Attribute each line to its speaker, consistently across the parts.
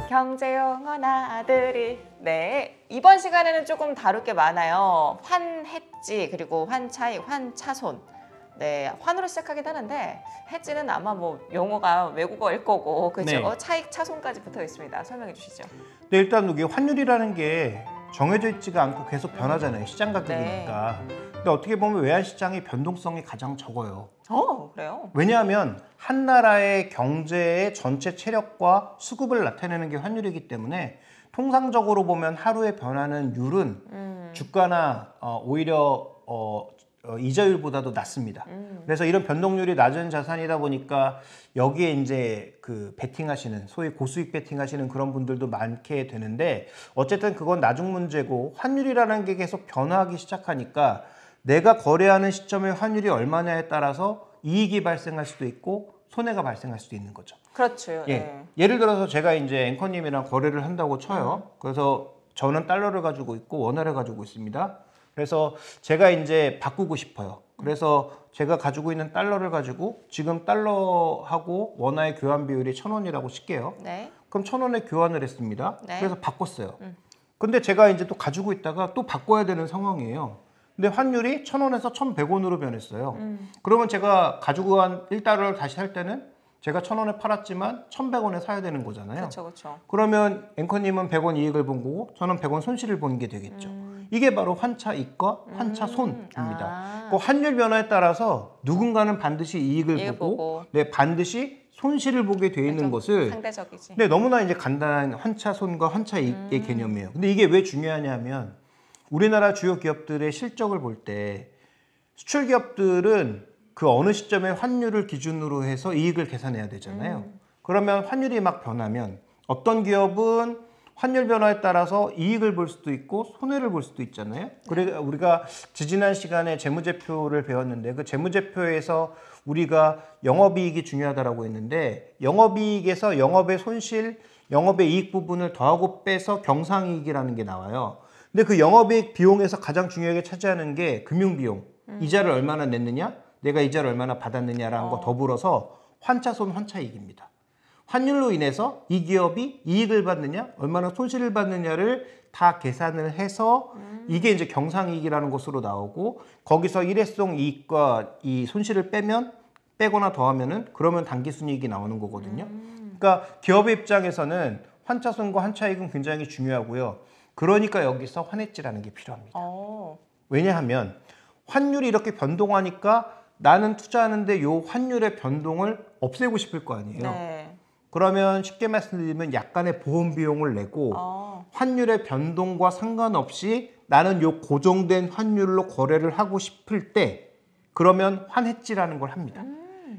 Speaker 1: 경제용어 나들이. 네, 이번 시간에는 조금 다룰 게 많아요. 환해지, 그리고 환차익, 환차손. 네, 환으로 시작하긴 하는데 해지는 아마 뭐 용어가 외국어일 거고, 그죠?
Speaker 2: 네.
Speaker 1: 차익, 차손까지 붙어 있습니다. 설명해 주시죠.
Speaker 2: 네, 일단 이게 환율이라는 게 정해져 있지가 않고 계속 변하잖아요. 시장 가격이니까. 근데 어떻게 보면 외환시장의 변동성이 가장 적어요.
Speaker 1: 그래요?
Speaker 2: 왜냐하면 한 나라의 경제의 전체 체력과 수급을 나타내는 게 환율이기 때문에 통상적으로 보면 하루에 변하는 율은 주가나 오히려 이자율보다도 낮습니다. 그래서 이런 변동률이 낮은 자산이다 보니까 여기에 이제 그 베팅하시는, 소위 고수익 베팅하시는 그런 분들도 많게 되는데, 어쨌든 그건 나중 문제고, 환율이라는 게 계속 변화하기 시작하니까 내가 거래하는 시점의 환율이 얼마냐에 따라서 이익이 발생할 수도 있고 손해가 발생할 수도 있는 거죠.
Speaker 1: 그렇죠.
Speaker 2: 예.
Speaker 1: 네.
Speaker 2: 예를 들어서 제가 이제 앵커님이랑 거래를 한다고 쳐요. 그래서 저는 달러를 가지고 있고 원화를 가지고 있습니다. 그래서 제가 이제 바꾸고 싶어요. 그래서 제가 가지고 있는 달러를 가지고 지금 달러하고 원화의 교환 비율이 1,000원이라고 칠게요.
Speaker 1: 네.
Speaker 2: 그럼 1,000원에 교환을 했습니다.
Speaker 1: 네.
Speaker 2: 그래서 바꿨어요. 근데 제가 이제 또 가지고 있다가 또 바꿔야 되는 상황이에요. 근데 환율이 1,000원에서 1,100원으로 변했어요. 그러면 제가 가지고 간 1달러를 다시 살 때는 제가 1,000원에 팔았지만 1,100원에 사야 되는 거잖아요.
Speaker 1: 그렇죠, 그렇죠.
Speaker 2: 그러면 앵커님은 100원 이익을 본 거고 저는 100원 손실을 본 게 되겠죠. 이게 바로 환차익과 환차손입니다. 그 환율 변화에 따라서 누군가는 반드시 이익을 보고 네, 반드시 손실을 보게 돼 있는 것을
Speaker 1: 상대적이지.
Speaker 2: 네, 너무나 이제 간단한 환차손과 환차이익의 개념이에요. 근데 이게 왜 중요하냐면 우리나라 주요 기업들의 실적을 볼 때 수출 기업들은 그 어느 시점에 환율을 기준으로 해서 이익을 계산해야 되잖아요. 그러면 환율이 막 변하면 어떤 기업은 환율 변화에 따라서 이익을 볼 수도 있고 손해를 볼 수도 있잖아요. 그래서 우리가 지지난 시간에 재무제표를 배웠는데 그 재무제표에서 우리가 영업이익이 중요하다라고 했는데 영업이익에서 영업의 손실, 영업의 이익 부분을 더하고 빼서 경상이익이라는 게 나와요. 근데 그 영업이익 비용에서 가장 중요하게 차지하는 게 금융비용, 이자를 얼마나 냈느냐, 내가 이자를 얼마나 받았느냐라는 거 더불어서 환차손, 환차이익입니다. 환율로 인해서 이 기업이 이익을 받느냐, 얼마나 손실을 받느냐를 다 계산을 해서 이게 이제 경상이익이라는 것으로 나오고 거기서 일회성 이익과 이 손실을 빼거나 더하면은 그러면 당기순이익이 나오는 거거든요. 그러니까 기업의 입장에서는 환차손과 환차이익은 굉장히 중요하고요. 그러니까 여기서 환해지라는 게 필요합니다. 왜냐하면 환율이 이렇게 변동하니까 나는 투자하는데 요 환율의 변동을 없애고 싶을 거 아니에요.
Speaker 1: 네.
Speaker 2: 그러면 쉽게 말씀드리면 약간의 보험 비용을 내고 환율의 변동과 상관없이 나는 요 고정된 환율로 거래를 하고 싶을 때 그러면 환해지라는 걸 합니다.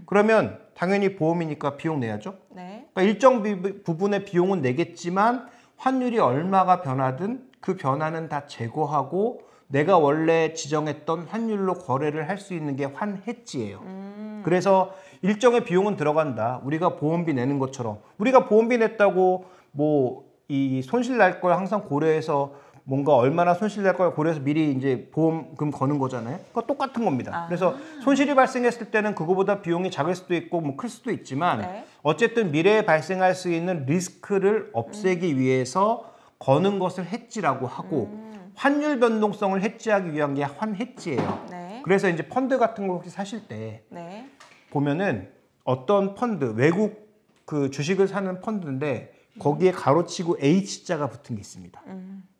Speaker 2: 그러면 당연히 보험이니까 비용 내야죠.
Speaker 1: 네.
Speaker 2: 그러니까 일정 부분의 비용은 내겠지만 환율이 얼마가 변하든 그 변화는 다 제거하고 내가 원래 지정했던 환율로 거래를 할 수 있는 게 환해지예요. 그래서 일정의 비용은 들어간다. 우리가 보험비 내는 것처럼 우리가 보험비 냈다고 뭐 이 손실 날 걸 항상 고려해서 뭔가 얼마나 손실 날 걸 고려해서 미리 이제 보험금 거는 거잖아요. 그거 똑같은 겁니다. 그래서 손실이 발생했을 때는 그거보다 비용이 작을 수도 있고 뭐 클 수도 있지만
Speaker 1: 네.
Speaker 2: 어쨌든 미래에 발생할 수 있는 리스크를 없애기 위해서 거는 것을 해지라고 하고 환율 변동성을 해지하기 위한 게 환해지예요.
Speaker 1: 네.
Speaker 2: 그래서 이제 펀드 같은 거 혹시 사실 때
Speaker 1: 네.
Speaker 2: 보면은 어떤 펀드, 외국 그 주식을 사는 펀드인데 거기에 가로치고 H자가 붙은 게 있습니다.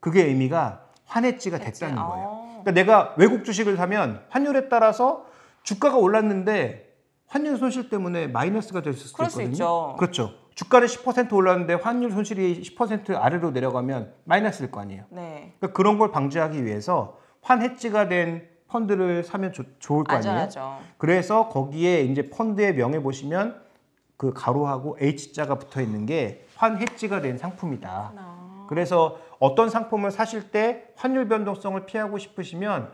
Speaker 2: 그게 의미가 환해지가 됐다는 거예요. 그러니까 내가 외국 주식을 사면 환율에 따라서 주가가 올랐는데 환율 손실 때문에 마이너스가 될 수도
Speaker 1: 그럴 수
Speaker 2: 있거든요.
Speaker 1: 있죠.
Speaker 2: 그렇죠. 주가는 10% 올랐는데 환율 손실이 10% 아래로 내려가면 마이너스일 거 아니에요.
Speaker 1: 네.
Speaker 2: 그러니까 그런 걸 방지하기 위해서 환해지가 된 펀드를 사면 좋을 거 아니에요.
Speaker 1: 안전하죠.
Speaker 2: 그래서 거기에 이제 펀드의 명에 보시면 그 가로하고 H자가 붙어 있는 게 환해지가 된 상품이다. 그래서 어떤 상품을 사실 때 환율 변동성을 피하고 싶으시면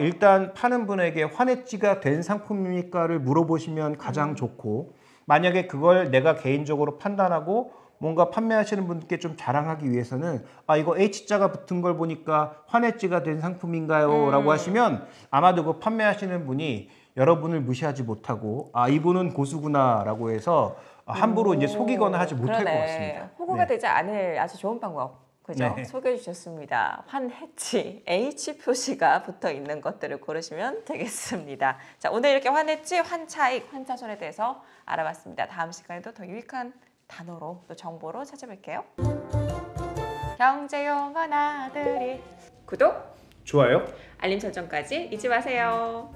Speaker 2: 일단 파는 분에게 환해지가 된 상품입니까를 물어보시면 가장 좋고, 만약에 그걸 내가 개인적으로 판단하고 뭔가 판매하시는 분께 좀 자랑하기 위해서는 이거 H자가 붙은 걸 보니까 환해지가 된 상품인가요? 라고 하시면 아마도 그 판매하시는 분이 여러분을 무시하지 못하고 아 이분은 고수구나라고 해서 함부로 이제 속이거나 하지 못할 것 같습니다.
Speaker 1: 호구가
Speaker 2: 네.
Speaker 1: 되지 않을 아주 좋은 방법. 그죠?
Speaker 2: 네.
Speaker 1: 소개해 주셨습니다. 환해지 H 표시가 붙어 있는 것들을 고르시면 되겠습니다. 자, 오늘 이렇게 환해지, 환차익, 환차손에 대해서 알아봤습니다. 다음 시간에도 더 유익한 단어로 또 정보로 찾아뵐게요. 경제용어 나들이 구독,
Speaker 2: 좋아요.
Speaker 1: 알림 설정까지 잊지 마세요.